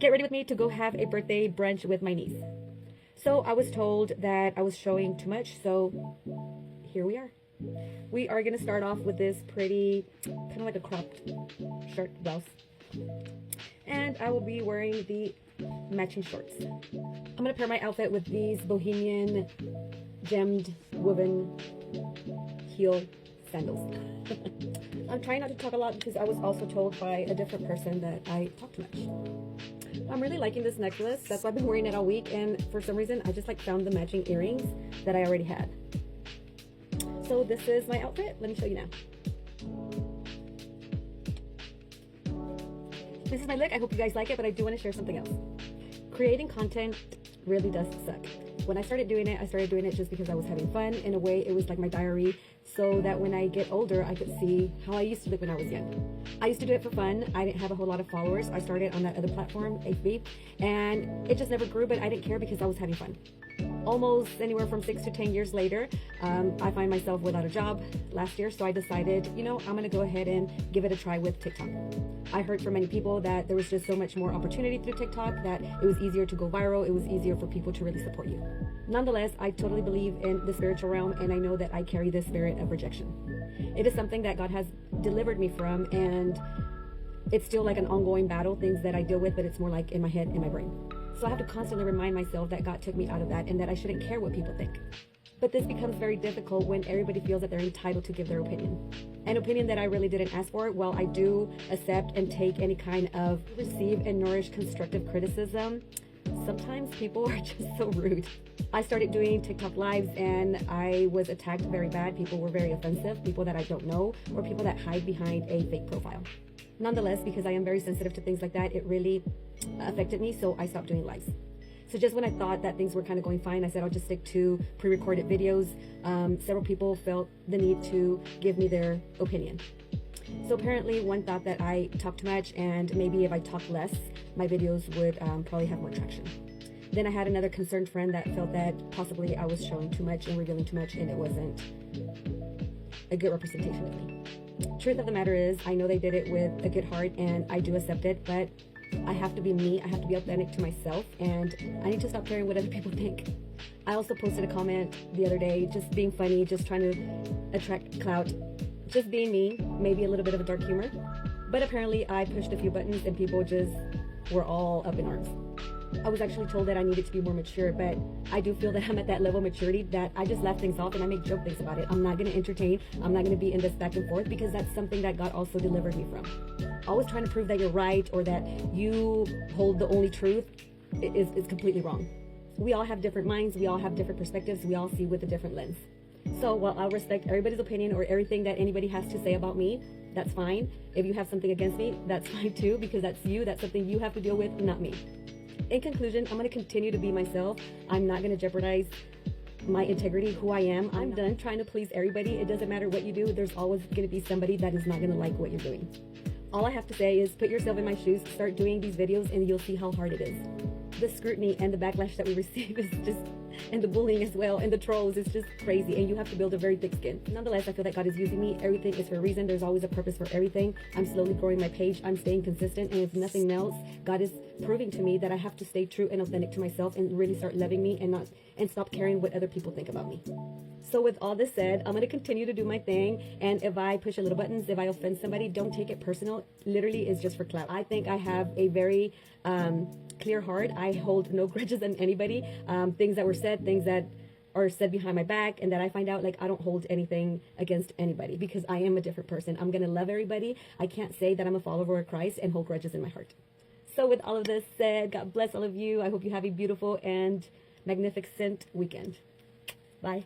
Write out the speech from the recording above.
get ready with me to go have a birthday brunch with my niece. So I was told that I was showing too much, so here we are. We are going to start off with this pretty, kind of like a cropped shirt blouse. And I will be wearing the matching shorts. I'm going to pair my outfit with these bohemian gemmed woven heel sandals. I'm trying not to talk a lot because I was also told by a different person that I talk too much. I'm really liking this necklace. That's why I've been wearing it all week, and for some reason I just found the matching earrings that I already had. So this is my outfit. Let me show you now. This is my look. I hope you guys like it, but I do want to share something else. Creating content really does suck. When I started doing it just because I was having fun. In a way, it was like my diary, so that when I get older, I could see how I used to look when I was young. I used to do it for fun. I didn't have a whole lot of followers. I started on that other platform, FB, and it just never grew, but I didn't care because I was having fun. Almost anywhere from 6 to 10 years later, I find myself without a job last year, so I decided, I'm going to go ahead and give it a try with TikTok. I heard from many people that there was just so much more opportunity through TikTok, that it was easier to go viral, it was easier for people to really support you. Nonetheless, I totally believe in the spiritual realm, and I know that I carry this spirit of rejection. It is something that God has delivered me from, and it's still like an ongoing battle, things that I deal with, but it's more like in my head, in my brain. So I have to constantly remind myself that God took me out of that and that I shouldn't care what people think. But this becomes very difficult when everybody feels that they're entitled to give their opinion. An opinion that I really didn't ask for. While I do accept and take any kind of receive and nourish constructive criticism, sometimes people are just so rude. I started doing TikTok lives and I was attacked very bad. People were very offensive, people that I don't know, or people that hide behind a fake profile. Nonetheless, because I am very sensitive to things like that, it really affected me, so I stopped doing lives. So just when I thought that things were kind of going fine, I said I'll just stick to pre-recorded videos. Several people felt the need to give me their opinion. So apparently one thought that I talk too much, and maybe if I talk less, my videos would probably have more traction. Then I had another concerned friend that felt that possibly I was showing too much and revealing too much, and it wasn't a good representation of me. Truth of the matter is, I know they did it with a good heart, and I do accept it, but I have to be me, I have to be authentic to myself, and I need to stop caring what other people think. I also posted a comment the other day, just being funny, just trying to attract clout, just being me, maybe a little bit of a dark humor. But apparently I pushed a few buttons and people just were all up in arms. I was actually told that I needed to be more mature, but I do feel that I'm at that level of maturity that I just laugh things off and I make joke things about it. I'm not going to entertain. I'm not going to be in this back and forth, because that's something that God also delivered me from. Always trying to prove that you're right or that you hold the only truth is completely wrong. We all have different minds. We all have different perspectives. We all see with a different lens. So while I'll respect everybody's opinion or everything that anybody has to say about me, that's fine. If you have something against me, that's fine too, because that's you. That's something you have to deal with, not me. In conclusion, I'm going to continue to be myself. I'm not going to jeopardize my integrity, who I am. I'm done trying to please everybody. It doesn't matter what you do. There's always going to be somebody that is not going to like what you're doing. All I have to say is put yourself in my shoes, start doing these videos, and you'll see how hard it is. The scrutiny and the backlash that we receive is just, and the bullying as well, and the trolls is just crazy, and you have to build a very thick skin. Nonetheless, I feel that God is using me. Everything is for a reason. There's always a purpose for everything. I'm slowly growing my page. I'm staying consistent, and if nothing else, God is proving to me that I have to stay true and authentic to myself and really start loving me and stop caring what other people think about me. So with all this said, I'm going to continue to do my thing, and if I push a little buttons, if I offend somebody, don't take it personal. Literally, it's just for clout. I think I have a very clear heart. I hold no grudges on anybody. Things that were said, things that are said behind my back, and that I find out, I don't hold anything against anybody, because I am a different person. I'm going to love everybody. I can't say that I'm a follower of Christ and hold grudges in my heart. So with all of this said, God bless all of you. I hope you have a beautiful and magnificent weekend. Bye.